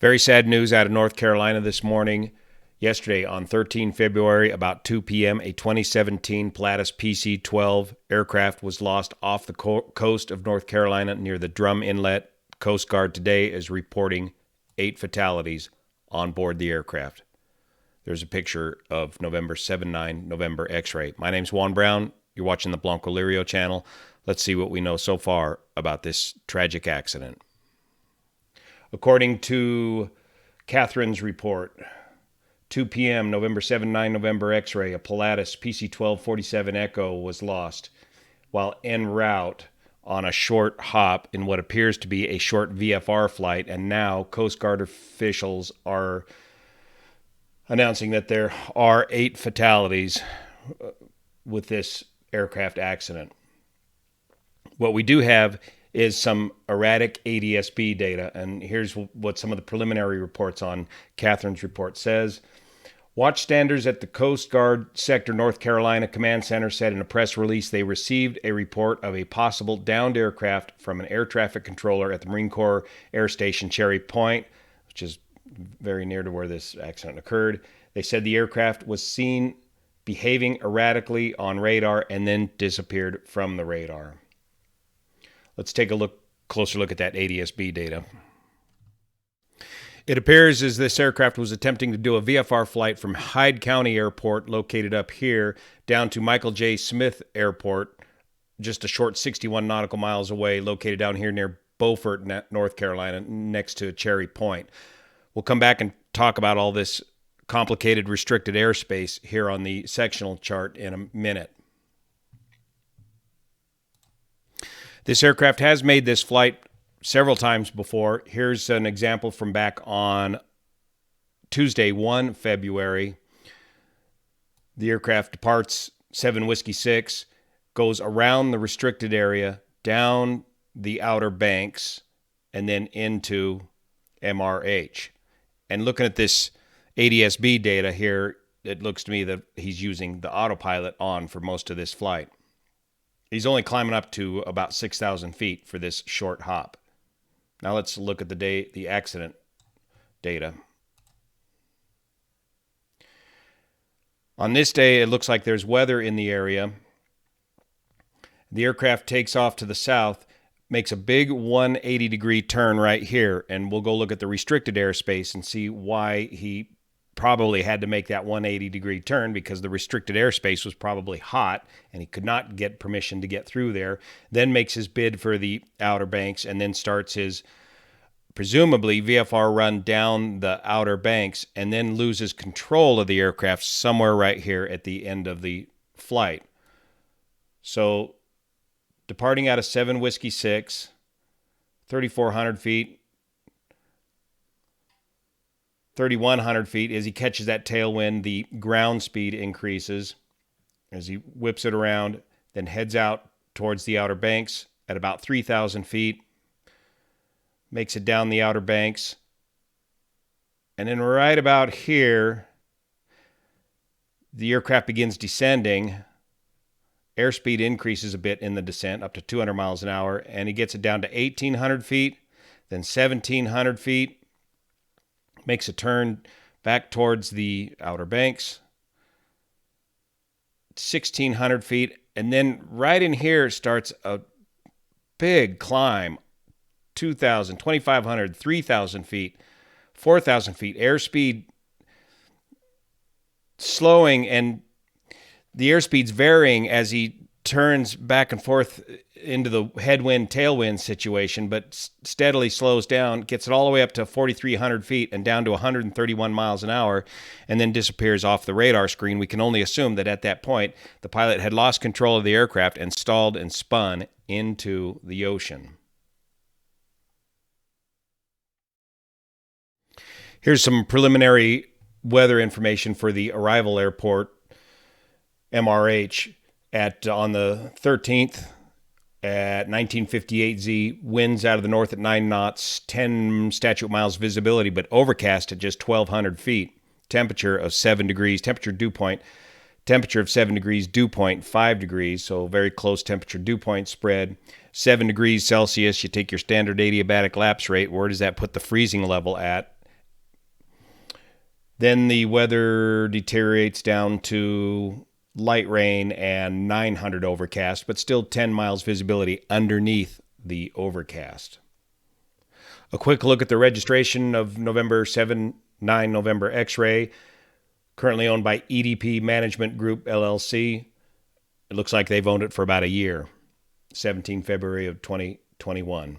Very sad news out of North Carolina this morning. Yesterday, on 13 February, about 2 p.m., a 2017 Pilatus PC-12 aircraft was lost off the coast of North Carolina near the Drum Inlet. Coast Guard today is reporting 8 fatalities on board the aircraft. There's a picture of November 79 November X-ray. My name's Juan Brown. You're watching the Blanco Lirio channel. Let's see what we know so far about this tragic accident. According to Catherine's report, 2 p.m., November 79 November X-ray, a Pilatus PC-12 Echo was lost while en route on a short hop in what appears to be a short VFR flight, and now Coast Guard officials are announcing that there are 8 fatalities with this aircraft accident. What we do have is some erratic ADS-B data, and here's what some of the preliminary reports on Catherine's report says. Watchstanders at the Coast Guard Sector North Carolina Command Center said in a press release they received a report of a possible downed aircraft from an air traffic controller at the Marine Corps Air Station Cherry Point, which is very near to where this accident occurred. They said the aircraft was seen behaving erratically on radar and then disappeared from the radar. Let's take a closer look at that ADS-B data. It appears as this aircraft was attempting to do a VFR flight from Hyde County Airport, located up here, down to Michael J. Smith Airport, just a short 61 nautical miles away, located down here near Beaufort, North Carolina, next to Cherry Point. We'll come back and talk about all this complicated restricted airspace here on the sectional chart in a minute. This aircraft has made this flight several times before. Here's an example from back on Tuesday, 1 February. The aircraft departs 7 Whiskey 6, goes around the restricted area, down the Outer Banks, and then into MRH. And looking at this ADS-B data here, it looks to me that he's using the autopilot on for most of this flight. He's only climbing up to about 6,000 feet for this short hop. Now let's look at the accident data. On this day, it looks like there's weather in the area. The aircraft takes off to the south, makes a big 180-degree turn right here, and we'll go look at the restricted airspace and see why he probably had to make that 180-degree turn, because the restricted airspace was probably hot and he could not get permission to get through there. Then makes his bid for the Outer Banks and then starts his presumably VFR run down the Outer Banks, and then loses control of the aircraft somewhere right here at the end of the flight. So departing out of 7 Whiskey 6, 3,400 feet, 3,100 feet, as he catches that tailwind, the ground speed increases as he whips it around, then heads out towards the Outer Banks at about 3,000 feet, makes it down the Outer Banks, and then right about here, the aircraft begins descending. Airspeed increases a bit in the descent, up to 200 miles an hour, and he gets it down to 1,800 feet, then 1,700 feet, makes a turn back towards the Outer Banks, 1,600 feet, and then right in here starts a big climb, 2,000, 2,500, 3,000 feet, 4,000 feet, airspeed slowing, and the airspeed's varying as he turns back and forth into the headwind, tailwind situation, but steadily slows down, gets it all the way up to 4,300 feet and down to 131 miles an hour, and then disappears off the radar screen. We can only assume that at that point, the pilot had lost control of the aircraft and stalled and spun into the ocean. Here's some preliminary weather information for the arrival airport, MRH, on the 13th at 1958Z, winds out of the north at 9 knots, 10 statute miles visibility, but overcast at just 1,200 feet. Temperature of 7 degrees, temperature dew point Temperature of 7 degrees, dew point 5 degrees, so very close temperature dew point spread. 7 degrees Celsius, you take your standard adiabatic lapse rate. Where does that put the freezing level at Then the weather deteriorates down to light rain and 900 overcast, but still 10 miles visibility underneath the overcast. A quick look at the registration of November 79 November X-Ray, currently owned by EDP Management Group, LLC. It looks like they've owned it for about a year, 17 February of 2021.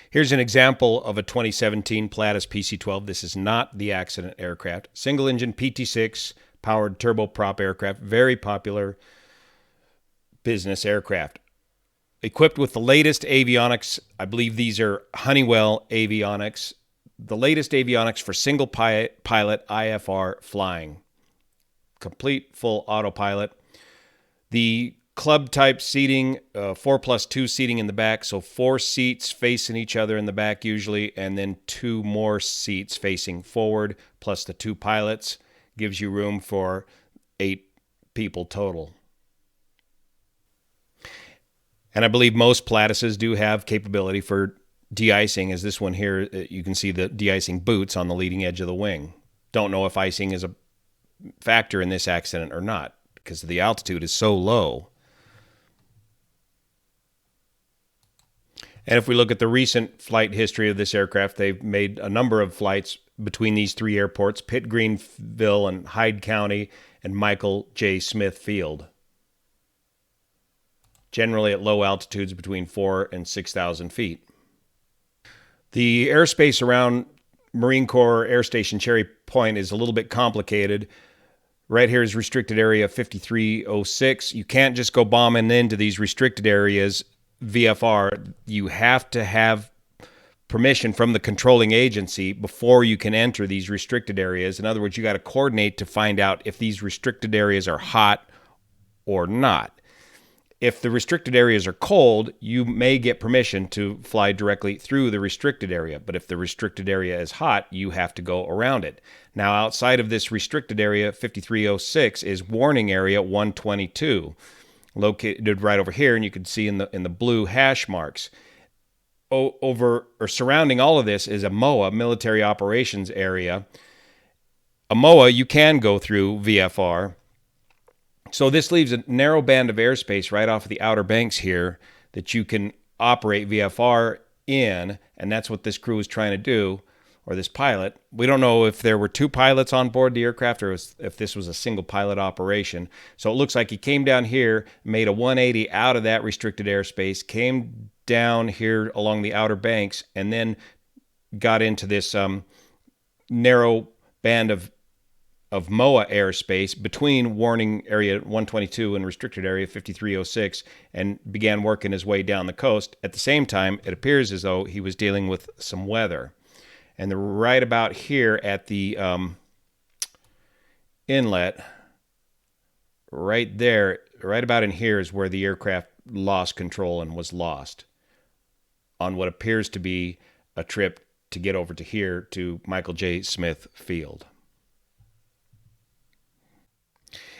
Here's an example of a 2017 Pilatus PC-12. This is not the accident aircraft. Single-engine PT-6 powered turboprop aircraft, very popular business aircraft. Equipped with the latest avionics, I believe these are Honeywell avionics, the latest avionics for single pilot IFR flying. Complete full autopilot. The club type seating, 4+2 seating in the back, so 4 seats facing each other in the back usually, and then 2 more seats facing forward, plus the 2 pilots, gives you room for 8 people total. And I believe most Pilatuses do have capability for de-icing, as this one here, you can see the de-icing boots on the leading edge of the wing. Don't know if icing is a factor in this accident or not, because the altitude is so low. And if we look at the recent flight history of this aircraft, they've made a number of flights between these 3 airports, Pitt, Greenville, and Hyde County, and Michael J. Smith Field. Generally at low altitudes between 4,000 and 6,000 feet. The airspace around Marine Corps Air Station Cherry Point is a little bit complicated. Right here is restricted area 5306. You can't just go bombing into these restricted areas VFR. You have to have permission from the controlling agency before you can enter these restricted areas. In other words, you got to coordinate to find out if these restricted areas are hot or not. If the restricted areas are cold, you may get permission to fly directly through the restricted area. But if the restricted area is hot, you have to go around it. Now, outside of this restricted area, 5306 is warning area 122, located right over here, and you can see in the blue hash marks. Over or surrounding all of this is a MOA, military operations area. A MOA you can go through VFR. So this leaves a narrow band of airspace right off of the Outer Banks here that you can operate VFR in, and that's what this crew is trying to do, or this pilot. We don't know if there were 2 pilots on board the aircraft or if this was a single pilot operation. So it looks like he came down here, made a 180 out of that restricted airspace, came down here along the Outer Banks, and then got into this narrow band of MOA airspace between warning area 122 and restricted area 5306, and began working his way down the coast. At the same time, it appears as though he was dealing with some weather. And right about here at the inlet, right there, right about in here is where the aircraft lost control and was lost on what appears to be a trip to get over to here to Michael J. Smith Field.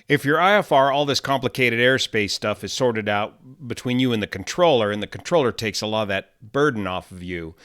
If your IFR, all this complicated airspace stuff is sorted out between you and the controller takes a lot of that burden off of you.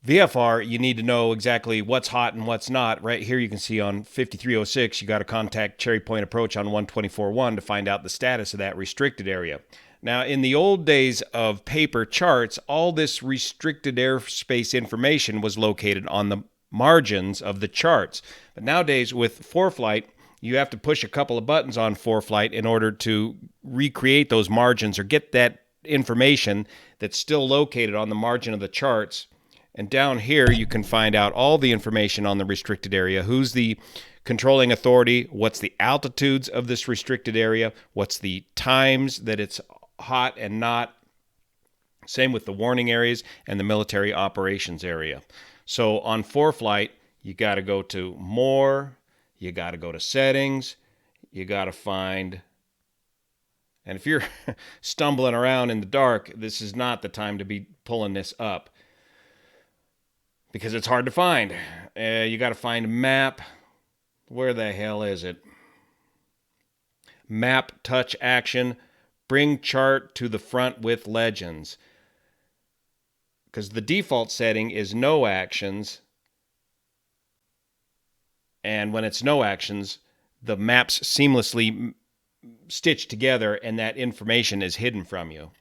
VFR, you need to know exactly what's hot and what's not. Right here you can see on 5306, you got to contact Cherry Point Approach on 124.1 to find out the status of that restricted area. Now, in the old days of paper charts, all this restricted airspace information was located on the margins of the charts. But nowadays, with ForeFlight, you have to push a couple of buttons on ForeFlight in order to recreate those margins or get that information that's still located on the margin of the charts. And down here, you can find out all the information on the restricted area. Who's the controlling authority? What's the altitudes of this restricted area? What's the times that it's hot and not? Same with the warning areas and the military operations area. So on ForeFlight, you got to go to More. You got to go to Settings. You got to find, and if you're stumbling around in the dark, this is not the time to be pulling this up because it's hard to find. You got to find Map. Where the hell is it? Map, Touch Action, Bring Chart to the Front with Legends. Because the default setting is No Actions. And when it's no actions, the maps seamlessly stitch together and that information is hidden from you.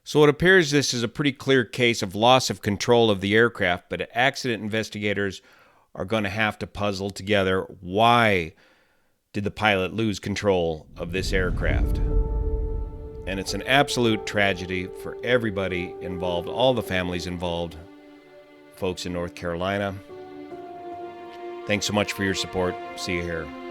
So it appears this is a pretty clear case of loss of control of the aircraft, but accident investigators are going to have to puzzle together why did the pilot lose control of this aircraft. And it's an absolute tragedy for everybody involved, all the families involved, folks in North Carolina. Thanks so much for your support. See you here.